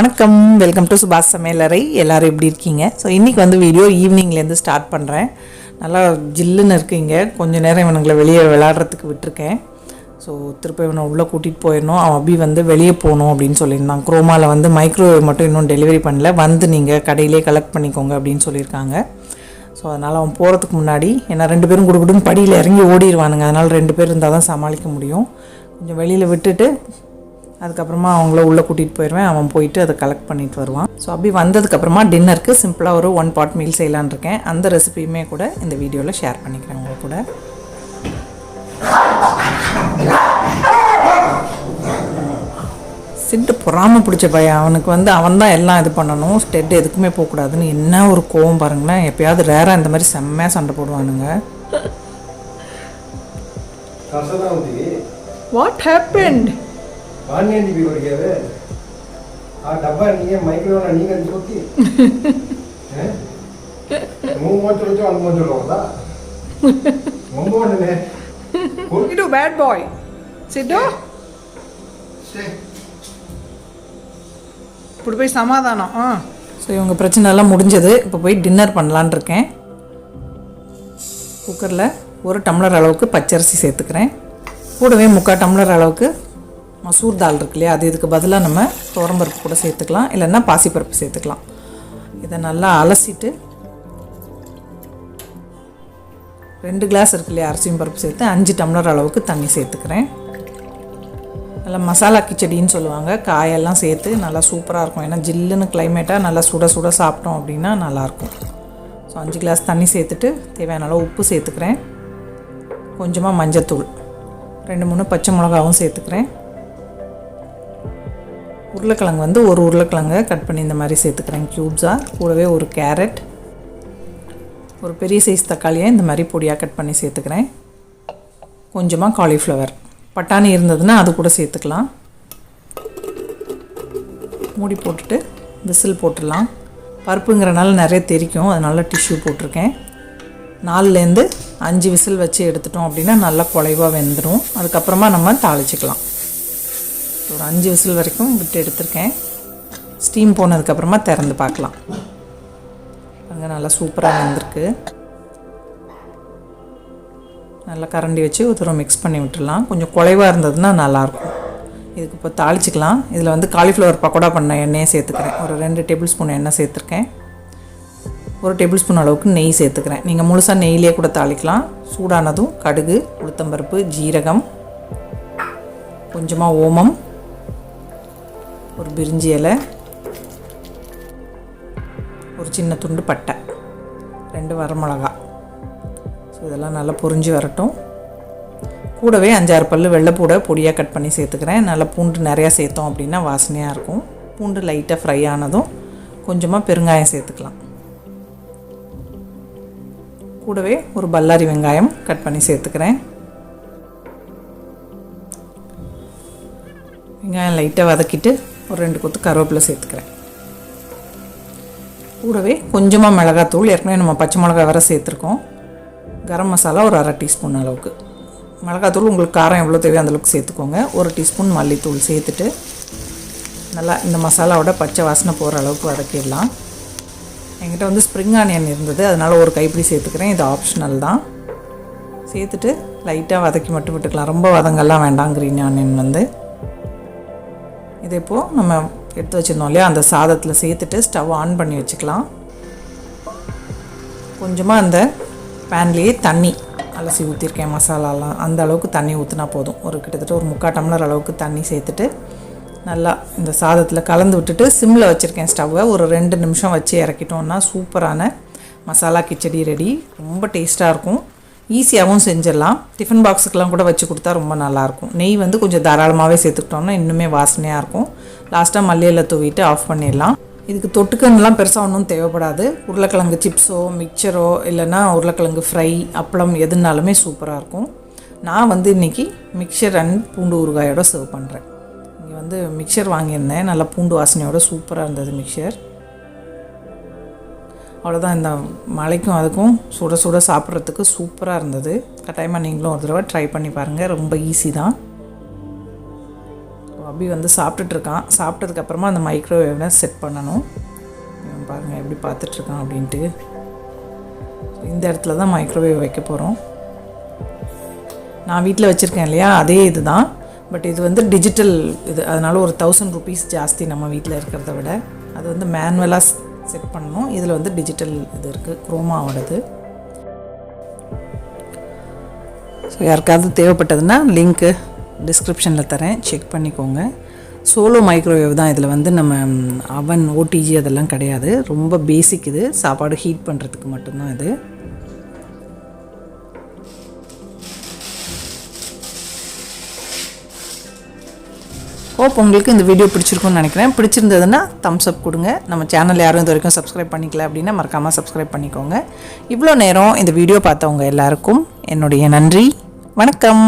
வணக்கம், welcome to சுபாஷ் சமையலறை. எல்லோரும் எப்படி இருக்கீங்க? ஸோ இன்றைக்கி வந்து வீடியோ ஈவினிங்லேருந்து ஸ்டார்ட் பண்ணுறேன். நல்லா ஜில்லுன்னு இருக்குங்க. கொஞ்சம் நேரம் இவனுங்களை வெளியே விளையாடுறதுக்கு விட்டுருக்கேன். ஸோ திருப்பி இவனை உள்ளே கூட்டிகிட்டு போயிடணும். அவன் அப்படி வந்து வெளியே போகணும் அப்படின்னு சொல்லியிருந்தான். குரோமாவில் வந்து மைக்ரோவேவ் மட்டும் இன்னும் டெலிவரி பண்ணல, வந்து நீங்கள் கடையிலே கலெக்ட் பண்ணிக்கோங்க அப்படின்னு சொல்லியிருக்காங்க. ஸோ அதனால் அவன் போகிறதுக்கு முன்னாடி, ஏன்னா 2 பேரும் கொடுக்கணும் படியில் இறங்கி ஓடிடுவானுங்க. அதனால் 2 பேர் இருந்தால் தான் சமாளிக்க முடியும். கொஞ்சம் வெளியில் விட்டுட்டு அதுக்கப்புறமா அவங்கள உள்ளே கூட்டிகிட்டு போயிடுவேன். அவன் போயிட்டு அதை கலெக்ட் பண்ணிட்டு வருவான். ஸோ அப்படி வந்ததுக்கப்புறமா டின்னருக்கு சிம்பிளாக ஒரு 1 pot மீல் செய்யலான் இருக்கேன். அந்த ரெசிபியுமே கூட இந்த வீடியோவில் ஷேர் பண்ணிக்கிறேன் உங்கள் கூட. சிட்டு பொறாமல் பிடிச்ச பையன். அவனுக்கு வந்து அவன் தான் எல்லாம் இது பண்ணணும், ஸ்டெட் எதுக்குமே போகக்கூடாதுன்னு என்ன ஒரு கோவம் பாருங்களேன். எப்பயாவது ரேராக இந்த மாதிரி செம்மையாக சண்டை போடுவானுங்க. What happened? ಆನ್ಲೈನ್ ಟಿವಿ ಹೊರಗೆ ಆ ಡಬ್ಬ ನೀಗೆ ಮೈಕ್ರೋನ ನೀಗೆ ಅಂತ ಗೊತ್ತಿ ಮೂವ್ ಮಾಡ್ತಿರೋ ಅಲ್ಲಿ ಮಾಡ್ತಿರೋದಾ move ಮಾಡನೆ You bad boy. Siddu இப்படி போய் சமாதானம். ஸோ இவங்க பிரச்சனை எல்லாம் முடிஞ்சது. இப்போ போய் டின்னர் பண்ணலான் இருக்கேன். குக்கரில் 1 டம்ளர் அளவுக்கு பச்சரிசி சேர்த்துக்கிறேன். கூடவே 3/4 டம்ளர் அளவுக்கு மசூர் தால் இருக்கு இல்லையா, அது இதுக்கு பதிலாக நம்ம துவரம்பருப்பு கூட சேர்த்துக்கலாம், இல்லைன்னா பாசிப்பருப்பு சேர்த்துக்கலாம். இதை நல்லா அலசிட்டு 2 கிளாஸ் இருக்கு இல்லையா அரிசியும் பருப்பு சேர்த்து 5 டம்ளர் அளவுக்கு தண்ணி சேர்த்துக்கிறேன். நல்லா மசாலா கிச்சடின்னு சொல்லுவாங்க. காயெல்லாம் சேர்த்து நல்லா சூப்பராக இருக்கும். ஏன்னா ஜில்லுன்னு கிளைமேட்டாக நல்லா சுட சுட சாப்பிட்டோம் அப்படின்னா நல்லாயிருக்கும். ஸோ 5 கிளாஸ் தண்ணி சேர்த்துட்டு தேவையான அளவு உப்பு சேர்த்துக்கிறேன். கொஞ்சமாக மஞ்சத்தூள், 2-3 பச்சை மிளகாவும் சேர்த்துக்கிறேன். உருளைக்கிழங்கு வந்து 1 உருளைக்கிழங்கை கட் பண்ணி இந்த மாதிரி சேர்த்துக்கிறேன் க்யூப்ஸாக. கூடவே 1 கேரட், ஒரு பெரிய சைஸ் தக்காளியை இந்த மாதிரி பொடியாக கட் பண்ணி சேர்த்துக்கிறேன். கொஞ்சமாக காலிஃப்ளவர், பட்டாணி இருந்ததுன்னா அது கூட சேர்த்துக்கலாம். மூடி போட்டுட்டு விசில் போட்டுடலாம். பருப்புங்கிறனால நிறைய தெரிக்கும், அதனால டிஷ்யூ போட்டிருக்கேன். 4லேருந்து 5 விசில் வச்சு எடுத்துட்டோம் அப்படின்னா நல்லா குழைவாக வெந்துடும். அதுக்கப்புறமா நம்ம தாளிச்சிக்கலாம். ஒரு 5 விசில் வரைக்கும் விட்டு எடுத்திருக்கேன். ஸ்டீம் போனதுக்கப்புறமா திறந்து பார்க்கலாம். அங்கே நல்லா சூப்பராக வெந்திருக்கு. நல்லா கரண்டி வச்சு ஒரு தடவை மிக்ஸ் பண்ணி விட்டுடலாம். கொஞ்சம் குழைவாக இருந்ததுன்னா நல்லாயிருக்கும். இதுக்கு இப்போ தாளிச்சிக்கலாம். இதில் வந்து காலிஃப்ளவர் பக்கோடா பண்ண எண்ணெயை சேர்த்துக்கிறேன். ஒரு 2 டேபிள் ஸ்பூன் எண்ணெய் சேர்த்துருக்கேன். 1 டேபிள் ஸ்பூன் அளவுக்கு நெய் சேர்த்துக்கிறேன். நீங்கள் முழுசாக நெய்யிலே கூட தாளிக்கலாம். சூடானதும் கடுகு, உளுத்தம்பருப்பு, ஜீரகம், கொஞ்சமாக ஓமம், ஒரு பிரிஞ்சி இலை, ஒரு சின்ன துண்டு பட்டை, 2 வரமிளகா. ஸோ இதெல்லாம் நல்லா பொரிஞ்சு வரட்டும். கூடவே 5-6 பல்லு வெள்ளைப்பூடை பொடியாக கட் பண்ணி சேர்த்துக்கிறேன். நல்லா பூண்டு நிறையா சேர்த்தோம் அப்படின்னா வாசனையாக இருக்கும். பூண்டு லைட்டாக ஃப்ரை ஆனதும் கொஞ்சமாக பெருங்காயம் சேர்த்துக்கலாம். கூடவே ஒரு பல்லாரி வெங்காயம் கட் பண்ணி சேர்த்துக்கிறேன். வெங்காயம் லைட்டாக வதக்கிட்டு ஒரு 2 கொத்து கருவேப்பிலை சேர்த்துக்கிறேன். கூடவே கொஞ்சமாக மிளகாத்தூள், ஏற்கனவே நம்ம பச்சை மிளகா வர சேர்த்துருக்கோம். கரம் மசாலா ஒரு 1/2 டீஸ்பூன் அளவுக்கு. மிளகாத்தூள் உங்களுக்கு காரம் எவ்வளோ தேவையோ அந்தளவுக்கு சேர்த்துக்கோங்க. 1 டீஸ்பூன் மல்லித்தூள் சேர்த்துட்டு நல்லா இந்த மசாலாவோட பச்சை வாசனை போகிற அளவுக்கு வதக்கிடலாம். என்கிட்ட வந்து ஸ்ப்ரிங் ஆனியன் இருந்தது, அதனால் ஒரு கைப்பிடி சேர்த்துக்கிறேன். இது ஆப்ஷனல் தான். சேர்த்துட்டு லைட்டாக வதக்கி மட்டும் விட்டுக்கலாம். ரொம்ப வதங்கெல்லாம் வேண்டாம். க்ரீன் ஆனியன் வந்து இது இப்போது நம்ம எடுத்து வச்சுருந்தோம் இல்லையா, அந்த சாதத்தில் சேர்த்துட்டு ஸ்டவ் ஆன் பண்ணி வச்சுக்கலாம். கொஞ்சமாக அந்த பேன்லேயே தண்ணி அலசி ஊற்றிருக்கேன் மசாலாலாம். அந்த அளவுக்கு தண்ணி ஊற்றினா போதும். கிட்டத்தட்ட ஒரு 3/4 டம்ளர் அளவுக்கு தண்ணி சேர்த்துட்டு நல்லா இந்த சாதத்தில் கலந்து விட்டுட்டு சிம்மில் வச்சுருக்கேன் ஸ்டவ்வை. ஒரு 2 நிமிஷம் வச்சு இறக்கிட்டோன்னா சூப்பரான மசாலா கிச்சடி ரெடி. ரொம்ப டேஸ்ட்டாக இருக்கும். ஈஸியாகவும் செஞ்சிடலாம். டிஃபன் பாக்ஸுக்கெலாம் கூட வச்சு கொடுத்தா ரொம்ப நல்லாயிருக்கும். நெய் வந்து கொஞ்சம் தாராளமாகவே சேர்த்துக்கிட்டோம்னா இன்னுமே வாசனையாக இருக்கும். லாஸ்ட்டாக மல்லியில் தூவிட்டு ஆஃப் பண்ணிடலாம். இதுக்கு தொட்டுக்கன்னெலாம் பெருசாக ஒன்றும் தேவைப்படாது. உருளைக்கிழங்கு சிப்ஸோ மிக்சரோ இல்லைன்னா உருளைக்கிழங்கு ஃப்ரை, அப்பளம் எதுனாலுமே சூப்பராக இருக்கும். நான் வந்து இன்றைக்கி மிக்சர் அண்ட் பூண்டு ஊறுகாயோடு சர்வ் பண்ணுறேன். இங்கே வந்து மிக்சர் வாங்கியிருந்தேன். நல்லா பூண்டு வாசனையோட சூப்பராக இருந்தது மிக்சர். அவ்வளோதான். இந்த மழைக்கும் அதுக்கும் சுட சுட சாப்பிட்றதுக்கு சூப்பராக இருந்தது. கட்டாயமாக நீங்களும் ஒரு தடவை ட்ரை பண்ணி பாருங்கள். ரொம்ப ஈஸி தான். அபி வந்து சாப்பிட்டுட்ருக்கான். சாப்பிட்டதுக்கப்புறமா அந்த மைக்ரோவேவை செட் பண்ணணும். பாருங்கள் எப்படி பார்த்துட்ருக்கான் அப்படின்ட்டு. இந்த இடத்துல தான் மைக்ரோவேவ் வைக்க போகிறோம். நான் வீட்டில் வச்சுருக்கேன் இல்லையா, அதே இது தான். பட் இது வந்து டிஜிட்டல் இது, அதனால் ஒரு 1000 rupees ஜாஸ்தி நம்ம வீட்டில் இருக்கிறத விட. அது வந்து மேனுவலாக செட் பண்ணணும். இதில் வந்து டிஜிட்டல் இது இருக்குது, குரோமாவோடது. ஸோ யாருக்காவது தேவைப்பட்டதுன்னா லிங்க்கு டிஸ்கிரிப்ஷனில் தரேன், செக் பண்ணிக்கோங்க. சோலோ மைக்ரோவேவ் தான். இதில் வந்து நம்ம அவன் ஓடிஜி அதெல்லாம் கிடையாது. ரொம்ப பேசிக் இது, சாப்பாடு ஹீட் பண்ணுறதுக்கு மட்டும்தான் இது. ஹோப் உங்களுக்கு இந்த வீடியோ பிடிச்சிருக்குன்னு நினைக்கிறேன். பிடிச்சிருந்ததுன்னா தம்ஸ் அப் கொடுங்க. நம்ம சேனல் யாரும் இது வரைக்கும் சப்ஸ்கிரைப் பண்ணிக்கல அப்படின்னா மறக்காமல் சப்ஸ்கிரைப் பண்ணிக்கோங்க. இவ்வளோ நேரம் இந்த வீடியோ பார்த்தவங்க எல்லாருக்கும் என்னுடைய நன்றி. வணக்கம்.